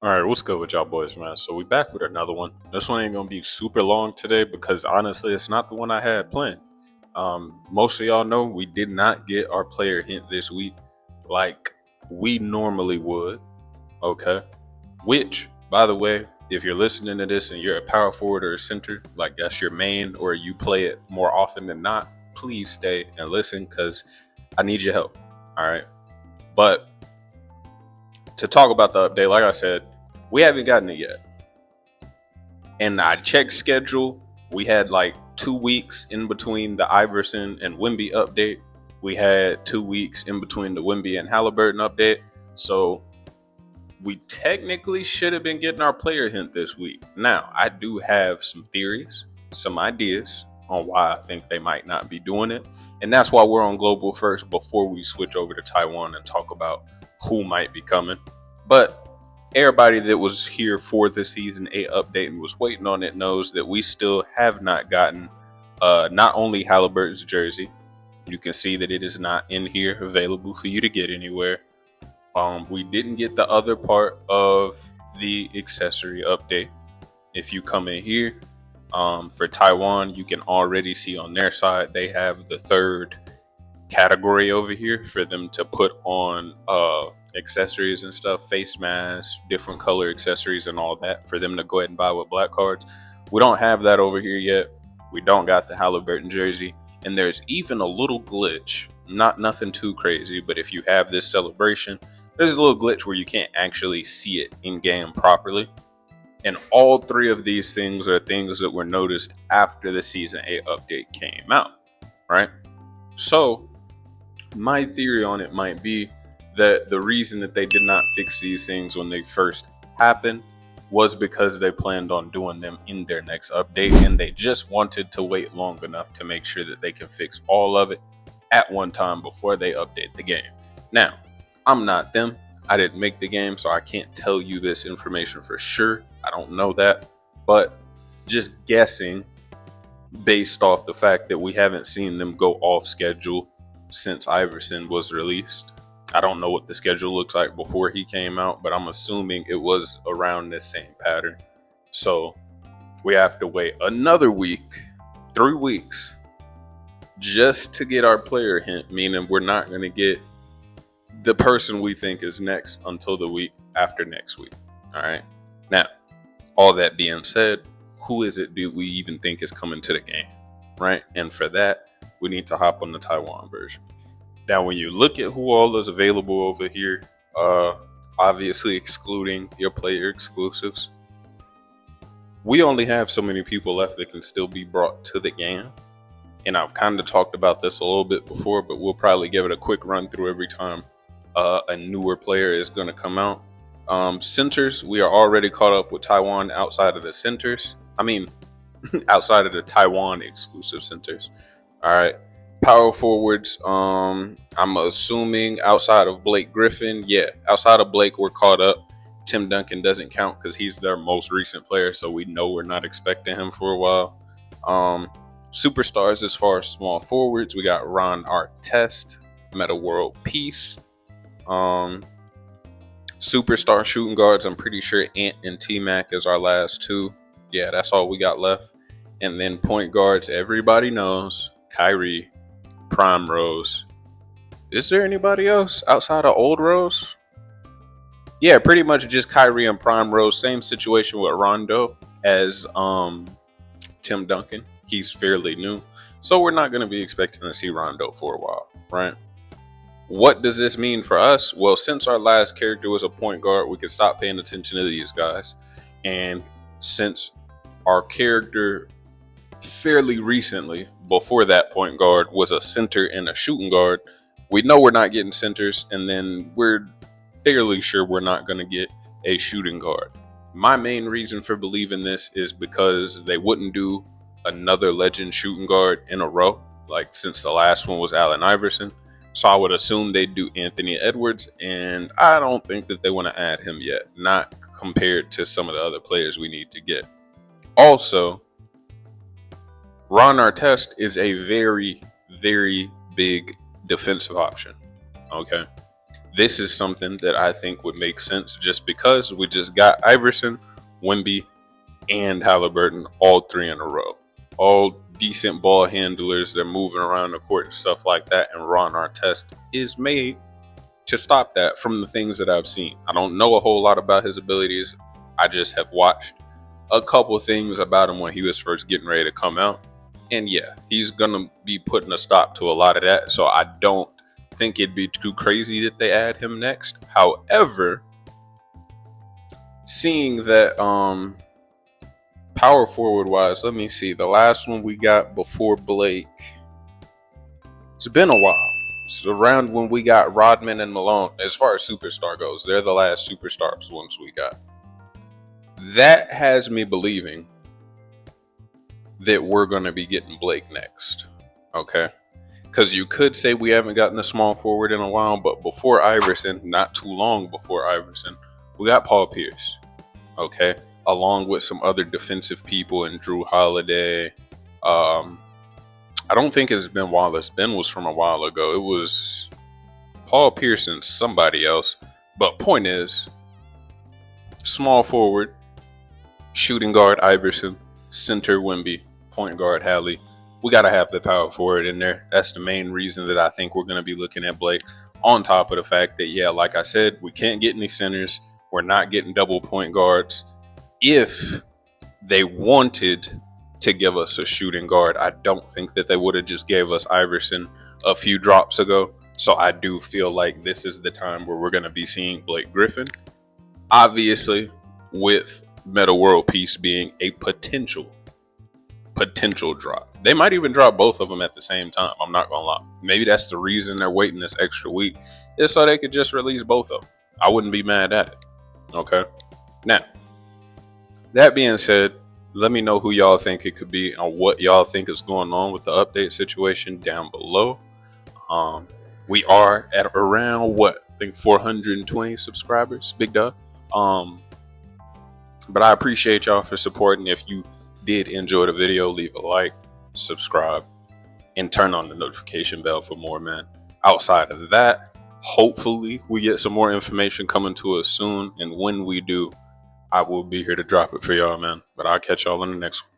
All right, what's good with y'all boys, man? So we back with another one. This one ain't gonna be super long today because honestly, it's not the one I had planned. Most of y'all know we did not get our player hint this week like we normally would. Okay, which, by the way, if you're listening to this and you're a power forward or a center, like that's your main, or you play it more often than not, please stay and listen because I need your help. All right, but to talk about the update, like I said, we haven't gotten it yet. And I checked schedule. We had like 2 weeks in between the Iverson and Wimby update. We had 2 weeks in between the Wimby and Halliburton update. So we technically should have been getting our player hint this week. Now, I do have some theories, some ideas on why I think they might not be doing it. And that's why we're on global first before we switch over to Taiwan and talk about who might be coming. But everybody that was here for the season 8 update and was waiting on it knows that we still have not gotten not only Halliburton's jersey. You can see that it is not in here available for you to get anywhere. We didn't get the other part of the accessory update. If you come in here for Taiwan, you can already see on their side they have the third category over here for them to put on accessories and stuff, face masks, different color accessories and all that for them to go ahead and buy with black cards. We don't have that over here yet. We don't got the Halliburton jersey, and there's even a little glitch, not nothing too crazy, but if you have this celebration, there's a little glitch where you can't actually see it in game properly. And all three of these things are things that were noticed after the season 8 update came out, right? So my theory on it might be that the reason that they did not fix these things when they first happened was because they planned on doing them in their next update, and they just wanted to wait long enough to make sure that they can fix all of it at one time before they update the game. Now, I'm not them. I didn't make the game, so I can't tell you this information for sure. I don't know that, but just guessing based off the fact that we haven't seen them go off schedule since Iverson was released. I don't know what the schedule looks like before he came out, but I'm assuming it was around this same pattern. So we have to wait another week, 3 weeks, just to get our player hint, meaning we're not going to get the person we think is next until the week after next week. All right. Now, all that being said, who is it do we even think is coming to the game? Right. And for that, we need to hop on the Taiwan version. Now, when you look at who all is available over here, obviously excluding your player exclusives, we only have so many people left that can still be brought to the game. And I've kind of talked about this a little bit before, but we'll probably give it a quick run through every time a newer player is going to come out. Centers, we are already caught up with Taiwan outside of the centers. I mean, outside of the Taiwan exclusive centers. All right. Power forwards, I'm assuming outside of Blake Griffin. Yeah, outside of Blake, we're caught up. Tim Duncan doesn't count because he's their most recent player, so we know we're not expecting him for a while. Superstars as far as small forwards, we got Ron Artest, Meta World Peace. Superstar shooting guards, I'm pretty sure Ant and T-Mac is our last two. Yeah, that's all we got left. And then point guards, everybody knows Kyrie, Prime Rose. Is there anybody else outside of Old Rose? Yeah, pretty much just Kyrie and Prime Rose. Same situation with Rondo as Tim Duncan. He's fairly new. So we're not going to be expecting to see Rondo for a while, right? What does this mean for us? Well, since our last character was a point guard, we could stop paying attention to these guys. And since our character fairly recently, before that point guard, was a center and a shooting guard, we know we're not getting centers, and then we're fairly sure we're not going to get a shooting guard. My main reason for believing this is because they wouldn't do another legend shooting guard in a row, like since the last one was Allen Iverson. So I would assume they'd do Anthony Edwards, and I don't think that they want to add him yet, not compared to some of the other players we need to get. Also, Ron Artest is a very, very big defensive option. Okay. This is something that I think would make sense just because we just got Iverson, Wemby, and Halliburton all three in a row. All decent ball handlers. They're moving around the court and stuff like that. And Ron Artest is made to stop that from the things that I've seen. I don't know a whole lot about his abilities. I just have watched a couple things about him when he was first getting ready to come out. And yeah, he's going to be putting a stop to a lot of that. So I don't think it'd be too crazy that they add him next. However, seeing that power forward wise, let me see. The last one we got before Blake, it's been a while. It's around when we got Rodman and Malone. As far as superstar goes, they're the last superstars ones we got. That has me believing that we're going to be getting Blake next. Okay? Because you could say we haven't gotten a small forward in a while, but before Iverson, not too long before Iverson, we got Paul Pierce. Okay? Along with some other defensive people and Drew Holiday. I don't think it's Ben Wallace. Ben was from a while ago. It was Paul Pierce and somebody else. But point is, small forward, shooting guard Iverson, center Wemby, point guard Hallie. We got to have the power forward in there. That's the main reason that I think we're going to be looking at Blake. On top of the fact that, yeah, like I said, we can't get any centers. We're not getting double point guards. If they wanted to give us a shooting guard, I don't think that they would have just gave us Iverson a few drops ago. So I do feel like this is the time where we're going to be seeing Blake Griffin. Obviously, with Meta World Peace being a potential drop. They might even drop both of them at the same time. I'm not going to lie. Maybe that's the reason they're waiting this extra week, is so they could just release both of them. I wouldn't be mad at it. Okay? Now, that being said, let me know who y'all think it could be and what y'all think is going on with the update situation down below. We are at around, I think 420 subscribers. Big dub. But I appreciate y'all for supporting. If you did enjoy the video, leave a like, subscribe, and turn on the notification bell for more, man. Outside of that, hopefully we get some more information coming to us soon. And when we do, I will be here to drop it for y'all, man. But I'll catch y'all in the next one.